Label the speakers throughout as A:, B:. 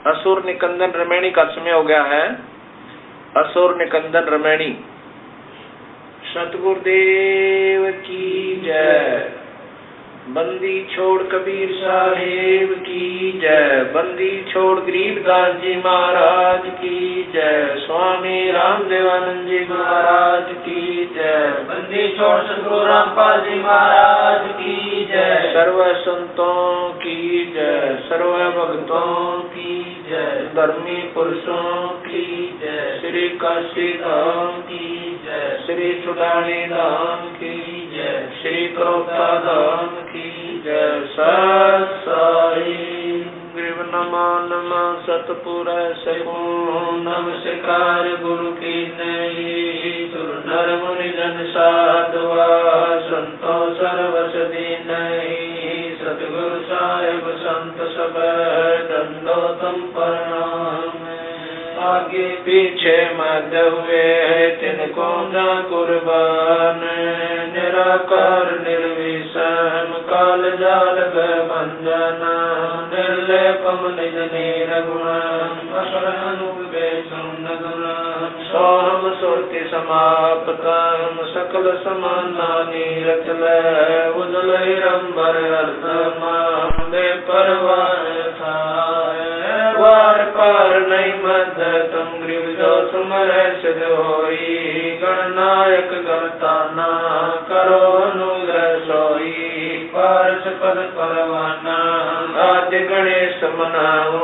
A: असुर निकंदन रमैणी का समय हो गया है। असुर निकंदन रमैणी। सतगुरुदेव की जय। बंदी छोड़ कबीर साहेब की जय। बंदी छोड़ गरीबदास जी महाराज की जय। स्वामी रामदेवानंद जी महाराज की जय।
B: बंदी छोड़ सतगुरु रामपाल जी महाराज की जय।
A: सर्व संतों की जय। सर्व भक्तों की जय। धर्मी पुरुषों की जय। श्री काशी धाम की जय। श्री चुड़ानी धाम की जय। श्री करोता धाम की जय। सत साई ग्रीव नमा नमा सतपुर सकूं नमस्कार गुरु की नई। सुर नर मुनि जन साधुआ संतो सर्वस दीनहि। सतगुरु साहिब संत सब दंडोतम प्रणाम। आगे पीछे मध्य हुए तिनको न कुर्बान। निराकार निर्विषम काल जाल बंधन। निर्लेपम निज निर्गुणम असरनुपेशम सोहम सुरति समाप्तम। सकल समानानि रचल उजल रंबर अर्धम। बेपरवाह था वार पार नहीं मध्य तुम ग्रीव जो सुमर सिद्ध होई। गणनायक गणताना करो अनुग्रह सोई। पारस पद परवाना आदि गणेश मनाऊ।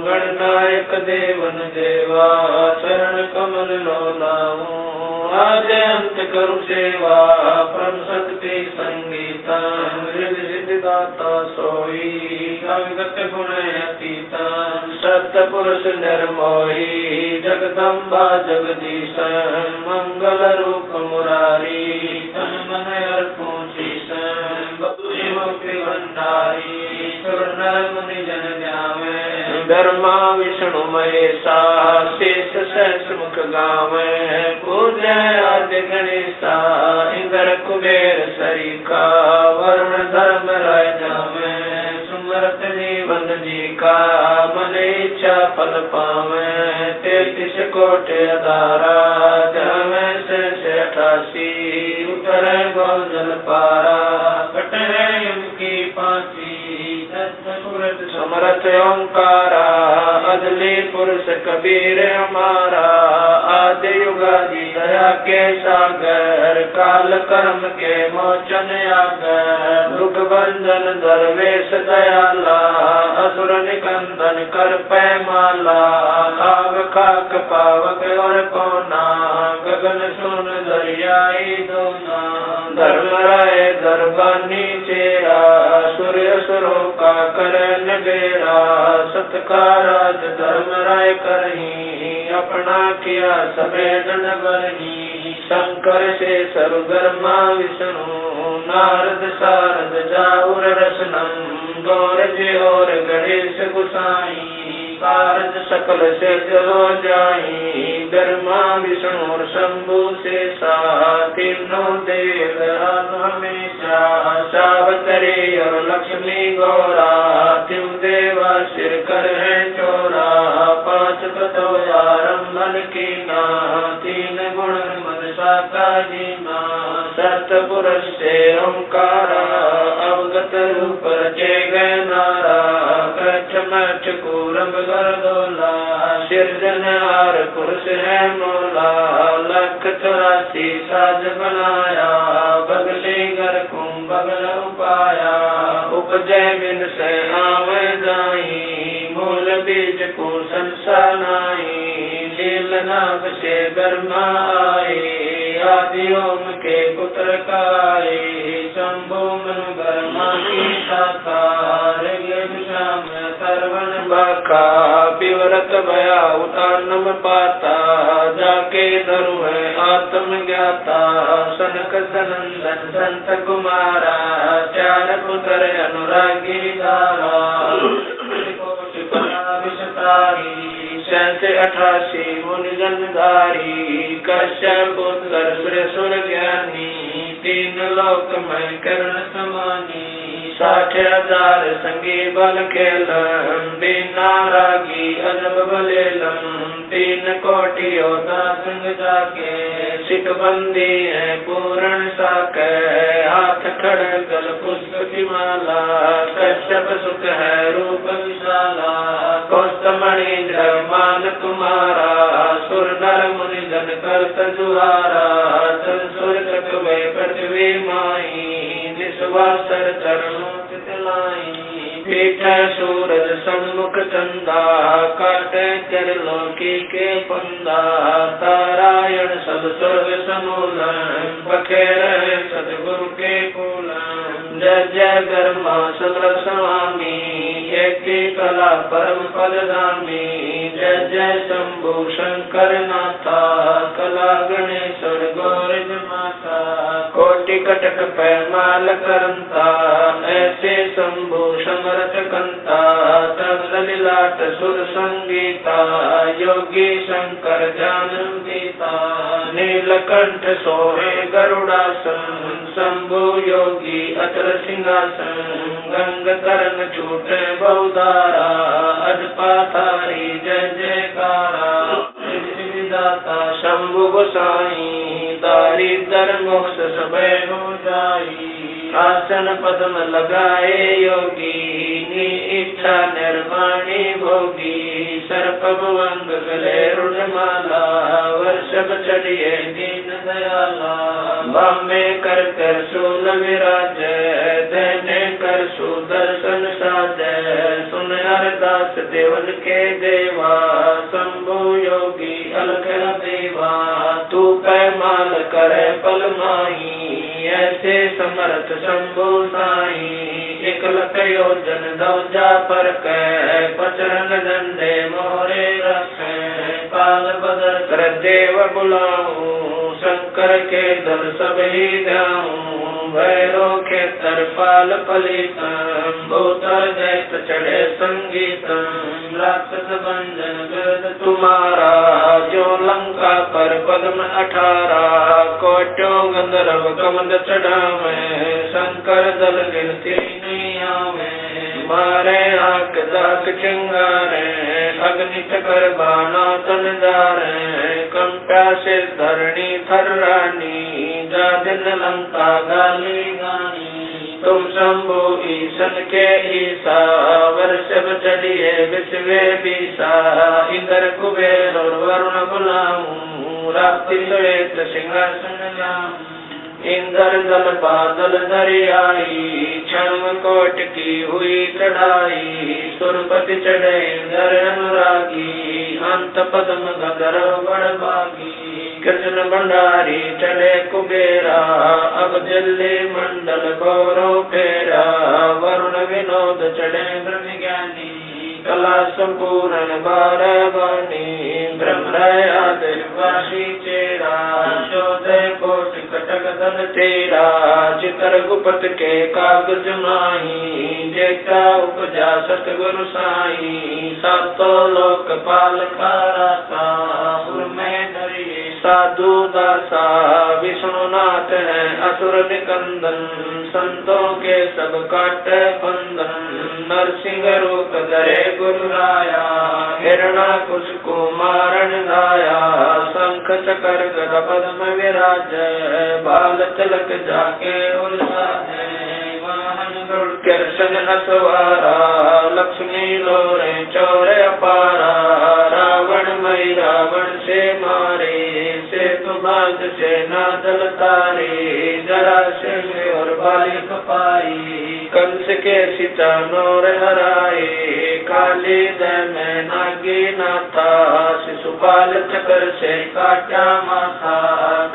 A: गणनायक देवन देवा शरण कमल लोलाऊ। आज अंत करू सेवा परम शक्ति संगीता। सिद्धिदाता सोई अविगत गुण अतीता। सत्य पुरुष निर्मोही जगदम्बा जगदीश। मंगल रूप मुरारी तन मन अर्पण शीश। बपुरी मुक्ति भंडारी सुर मुनि जन जावे। ब्रह्मा विष्णु महेशा शेष सहस मुख गावे। पूज्य आदि गणेशा इंद्र कुबेर सरीखा। वरुण धर्म राय जावे। सुमरत जीवन जी का मन इच्छा फल पावे। 33 कोटि अधारा जमे से 88। उतरे गौ जल पारा कटे यम की फांसी। समरथ ओंकारा अदली पुरुष कबीर हमारा। आदि युगादि दया के सागर काल कर्म के मोचन आगर। दुख भंजन दरवेश दयाला असुर निकंदन कर पैमाला। आग खाक पावक और कोना गगन सुन दरियाई दोना। धर्म राय दरबानी चेरा सूर्य सुरों का करन बेरा। सत्काराज धर्म राय करही अपना किया सफेद नगरही। शंकर से सर्वधर्मा विष्णु नारद सारद जाऊर रसनम। गौर जी और गणेश गुसाई कारज सकल से हो जाई। ब्रह्मा विष्णु और शंभु से तीनों देव हमेशा। सावतरी और लक्ष्मी गौरा तिम देवा सिर कर है चोरा। 5 तत्व आरंभन की ना 3 गुण मनसा का जीना। सतपुरुष से ओंकारा अवगत रूप रचे गए नारा। कच्छ मच्छ कूरम गर्दोला सिरजनहार पुरुष है मोला। 184 साज बनाया बगली घर कुंभ बगल उपाया। उपजय बिन से आवे जाई मूल बीज को संसानाई। लील नाग से ब्रह्मा आई आदि ओम के पुत्र काई। शंभु मनु ब्रह्मा की शाखा सर्वन बाका। विवरत भया उतानम पाता जाके धरु है आत्म ज्ञाता। सनक सनंदन संत कुमारा 4 पुत्र अनुरागी धारा। 88 मुनि जनधारी। कश्यप पुत्र सुर ज्ञानी 3 लोक में कर्ण समानी। 60,000 संगी बल खेलम, बिना रागी अजब बलेलम, 3 कोटि योद्धा संग जाके, सिखबंदी है पूर्ण साके, हाथ खड़गल पुष्प की माला, कश्यप सुख है रूप विशाला, कौस्तमणि मान तुम्हारा, सुर नर मुनि जन करत जुहारा, संसुर चकवे पृथ्वी माई, निस्वासर चरणों चितलाई, पीठ सूरज सम्मुख चंदा, काटे कर लोकी के पंदा, तारायण सब स्वर्ग समूलन, बखेर सदगुरु के फूलन, जय जय गर्मा समर स्वामी, एक कला परम पदगामी, जय जय शंभु शंकर नाथा, कला गणेश्वर गौरज माता, कोटि कटक पैमाल करंता, ऐसे शंभु समरथ कंता, तब ललाट सुर संगीता, योगी शंकर जानम गीता, नीलकंठ सोहे गरुड़ासन, शंभु योगी अचल सिंहासन, गंग करण छूटे बहुधारा, अजपाधारी जय जयकारा, दाता शंभु गोसाई, दारिद्र मोक्ष सबे हो जाई, आसन पद्म लगाए योगी, नी इच्छा निर्वाणी भोगी, सर्प भुवंग गले रुणमाला, वर्षभ चढ़िए दीन दयाला, बामे कर शूल विराज, देने कर सुदर्शन साज, सुन अरदास देवन के देवा, शंभु योगी अलख देवा, तू पैमाल करे पल माही, ऐसे समर्थ शंभु साई, 1 लख योजन दौजा पर कै, पचरंग झंडे मोरे रखे, काल बदल कर देव बुलाऊं, शंकर के दर सब ही जाऊं, भैरो के तरपाल पलितम, भूतर दैत चढ़े संगीतम, राक्षस भंजन गर्द तुम्हारा, जो लंका पर पद्म 18, कोटों गंधर्व कमंद चढ़ावे, शंकर दल गिनती नहीं आवे, मारे आंख दाक चिंगारे, अग्नि चकर बाना तन जारे, कंप्या से धरणी थर्रानी, जा दिन लंका गाली गानी, तुम शंभु ईशन के ईसा, वर्षभ चढ़िए विश्वे बीसा, इंद्र कुबेर और वरुण बुलाऊं, रात्रि श्वेत सिंहासन लाऊं, इंद्र दल बादल दरियाई, क्षण कोट की हुई चढ़ाई, सुरपति चढ़े इंद्र अनुरागी, अंत पद्म गंधर्व बड़भागी, कृष्ण भंडारी चढ़े कुबेरा, अब दिल्ली मंडल गौरव फेरा, वरुण विनोद चढ़े ब्रह्म ज्ञानी, कला संपूर्ण बारवानी, ब्रह्मयादि चेरा, चौदह कोटि कटक दल तेरा, चितर गुपत के कागज माही, जेता उपजा सतगुरु साई, सातों लोक पाल खाराता, में धरिए साधु दासा, विष्णुनाथ है असुर निकंदन, संतों के सब काट बंधन, नरसिंह रूप धरे गुरु राया, हिरणाकुश को मारण गाया, शंख चकर गदा पद्म विराज, बाल तिलक जाके उल्लास, कृष्ण असवारा, लक्ष्मी लोरे चौर अपारा, रावण मई रावण से मारे, सेतु बांध से नादल तारे, जरासंध और बाली कपाई, कंस के सीता नौर हराए, काली दय में नागी नाथा, शिशुपाल चक्र से काटा माथा,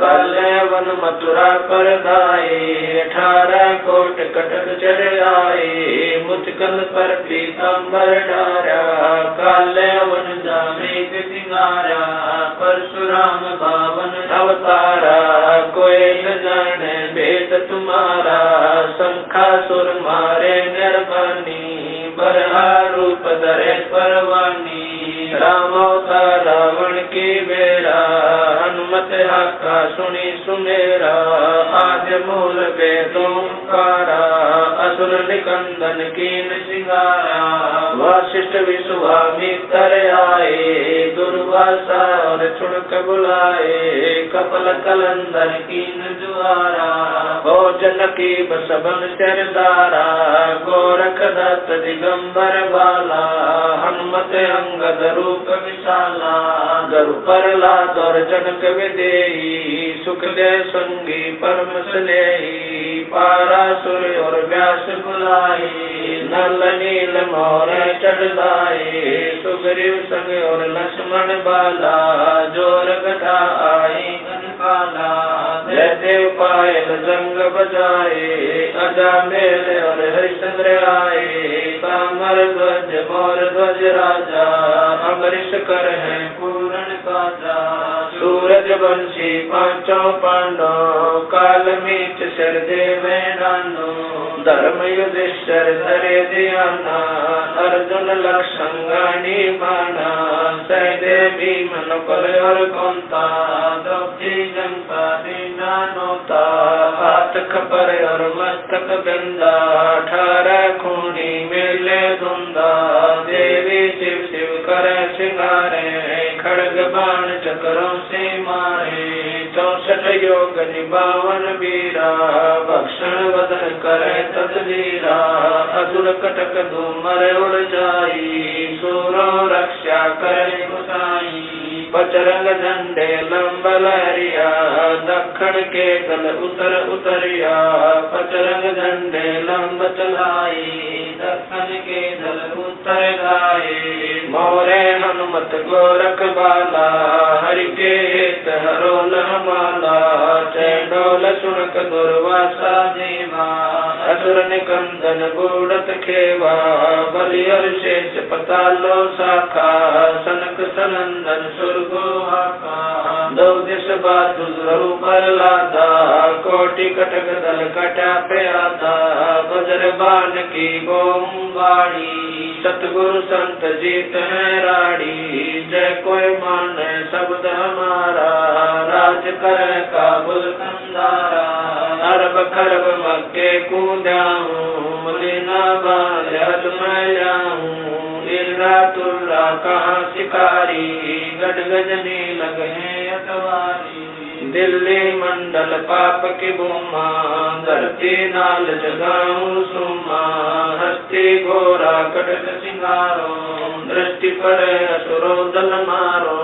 A: काले वन मथुरा पर गाए, 18 कोट कटक चढ़ आए, मुचकल पर पीताम्बर डारा, काले वन जामे सिंगारा, परशुराम बावन अवतारा, कोई न जाने भेद तुम्हारा, शंखासुर मारे निर्वाणी, बरहा रूप धरे परवानी, राम अवतार रावण की बेरा, हनुमत हाका सुनी सुमेरा, आज मूल वेदों कारा, असुर असुर निकंदन कीन सिंगारा। वशिष्ठ विश्वामित्र आए दुर्वासा और छुड़क बुलाए कपल कलंदर कीन जुआरा। भोजन की बसबन सरदारा गोरख दत्त दिगंबर बाला। हनुमत अंगद रूप विशाला दरु प्रहलाद और जनक विदेही। सुखदेव संगी परम स्नेही पारासुर और व्यास बुलाए। नल नील मोर चढ़ाए सुग्रीव संग और लक्ष्मण बाला। जोर गदा आए गणपाला जयदेव पायल जंग बजाए। अजा मेल और हरिश्चंद्र आए तामर ध्वज मोर ध्वज राजा। अमरीश कर है पूर्ण काजा सूरज वंशी पांचों पांडव। काल मीत शर देव नानो धर्म युधिष्ठिर धरे ध्याना। अर्जुन लक्षण गानी माना सहदेव भीमन पर और कुंता। द्रौपदी जनता दीना नोता हाथ खपर और मस्तक गंदा। 18 खूनी मेले धुंधा देवी शिव शिव करे सिंगारे। खड़ग बाण चक्रों से मारे 64 योग निभावन वीरा। भक्षण वदन करे तदवीरा असुर कटक धूमर उड़ जाई। सूरो रक्षा करे गुसाई बजरंग झंडे लंब लहरिया। दक्षिण के दल उतर उतरिया बजरंग झंडे लंब चलाई। दक्षिण के दल उतर गाए मोरे हनुमत गोरख बाला। हरि के हित हरोल माला चैडोल सुनक दुर्वासा देवा। असुर निकंदन बूढ़त खेवा बलि और शेष पतालो शाखा। सनक सनंदन सुरगो हाका दो दिश बातु पर लादा। कोटि कटक दल कटा पे आधा बजर बाण की बोम बाड़ी। सतगुरु संत जीत है राड़ी जय कोई मान शब्द हमारा। राज कर काबुल कंदारा अरब खरब मक्के कूदाऊं। लीना बाल मैं जाऊं इर्रा तुर्रा कहाँ शिकारी। गढ़ गजनी लगे अतवारी दिल्ली मंडल पाप की भूमा। धरती नाल जगाऊं सुमा हस्ती घोरा कटक सिंगारो। दृष्टि पर असुरो दल मारो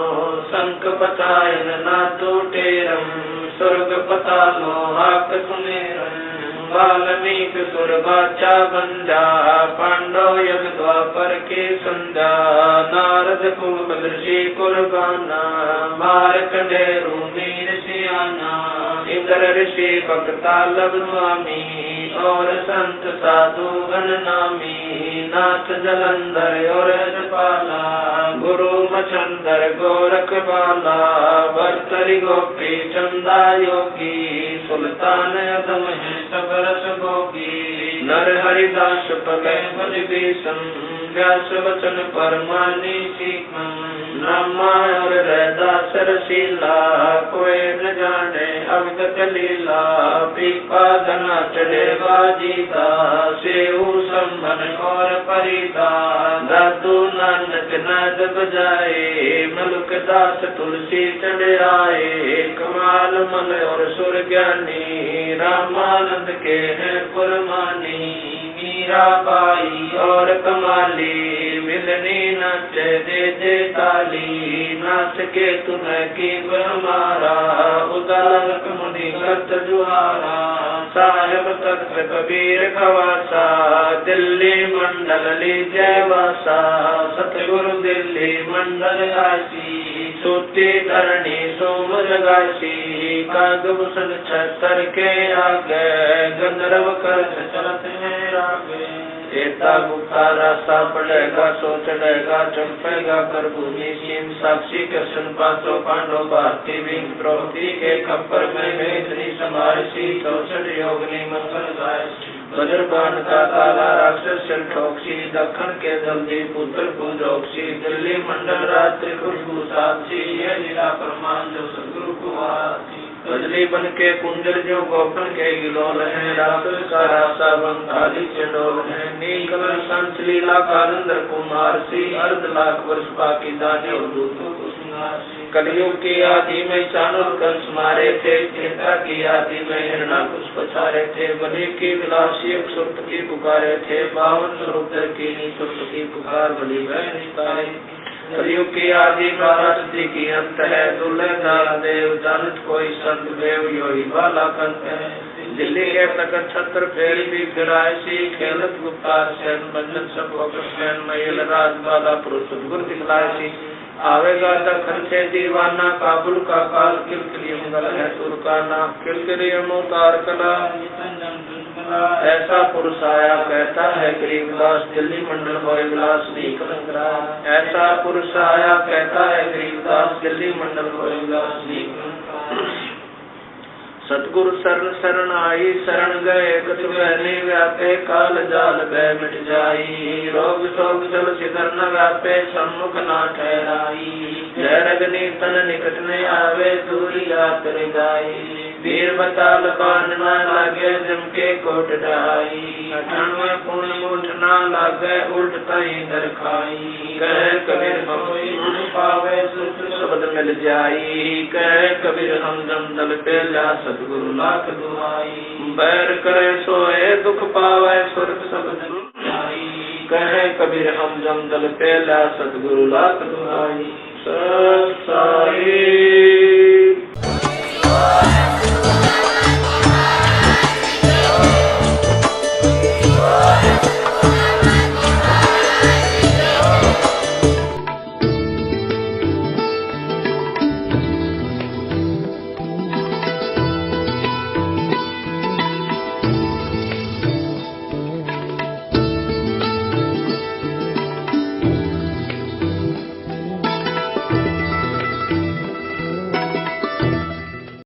A: शंख पतायन ना टूटेरम। स्वर्ग पतालो हाक सुनेरम वाल्मीक सुर बाचा बंजा। पांडव यग द्वापर के संध्या नारद कुल ऋषि कुर्बाना। मार्कंडेय मीर सियाना इंद्र ऋषि भक्ता लब स्वामी। और संत साधु गण नामी नाथ जलंधर और पाला। गुरु मछंदर गोरख बाला भर्तरी गोपी चंदा योगी। सुल्तान अदम है सब रस भोगी। नर हरिदास पगे बलि भीषम व्यास वचन परमानी सीखम। ब्रह्मा और रैदास रसीला कोई न जाने अवगत लीला। पीपा धना चढ़े बाजीता सेऊ संभन और परिता। दादू नानक नाद बजाए मलुक दास तुलसी चढ़ आए। कमाल मल और सुर ज्ञानी रामानंद के हैं पुरमानी। मीरा बाई और कमाली मिलनी नाच दे ताली। नाच के तुम्हें की हमारा उदालक मुनि करत जुहारा। साहेब तख्त कबीर खवासा दिल्ली मंडल लीजय वासा। सतगुरु दिल्ली मंडल काशी सूती धरणी सोम जगासी। कागभूषण छतर के आगे गंधर्व कर चलत है रागे। एता गुप्ता रास्ता पड़ेगा सो चढ़ेगा चंपेगा कर भूमि सीम। साक्षी कृष्ण पांचों पांडव भारती बिंग द्रौपदी के खप्पर में वेदनी समारसी। 64 योगनी मंगल गाय वज्रबाण का काला राक्षस चल ठोकसी। दक्षिण के जल्दी पुत्र पूजोक्सी। दिल्ली मंडल रात्रि खुशबू साक्षी। ये लीला प्रमाण जो सदगुरु को आती। कजली बन के कुंजर जो गोपन के गिलोल है, राक्षस का रासा बंगाली चंडोल है, नील कमल संत लीला कालंदर कुमार सी, अर्ध लाख वर्ष बाकी दाने और दूतों को सिंगार सी। कलयुग की आदि में चाणूर कंस मारे थे, त्रेता की आदि में हिरणाकुश पछारे थे, बलि की विलासी सुरत की पुकारे थे, 52 स्वरूप की सुरत की पुकार बलि वह निस्तारे। कलयुग की आदि 12 सदी की अंत है, दुल्हे दाल देव जानत कोई संत देव योही बाला कंत है। दिल्ली के तकत छत्र फेर भी फिराए सी, खेलत गुप्ता सैन बंधन सब होकर सैन महिल राज बाला पुरुष गुर दिखलाए सी। आवेगा दखन से दीवाना काबुल का काल, किलकिली मंगल है तुर का नाम, किलकिली अवतार कला ऐसा पुरुष आया कहता है गरीबदास, दिल्ली मंडल होए विलास दी कलंगरा। ऐसा पुरुष आया कहता है गरीबदास, दिल्ली मंडल होए विलास दी कलंगरा। सतगुरु शरण शरण आई, शरण गए कछ बहने व्यापे, काल जाल भय मिट जाई, रोग शोक जल सिधर न व्यापे, सम्मुख ना ठहराई। जय रगनी तन निकट न आवे, दूरी यात्र जाई, वीर बताल बान न लागे, जम के कोट ढाई। 98 पूर्ण मुठ न लागे, उल्ट तई दर खाई। कह कबीर होई गुण पावे, सुख शब्द मिल जाई। कह कबीर हम जम दल पे ला, सतगुरु लाख दुआई। बैर करे सोए दुख पावे, सुरत शब्द जाई। कह कबीर हम जम दल पे ला, सतगुरु लाख दुआई। सत साई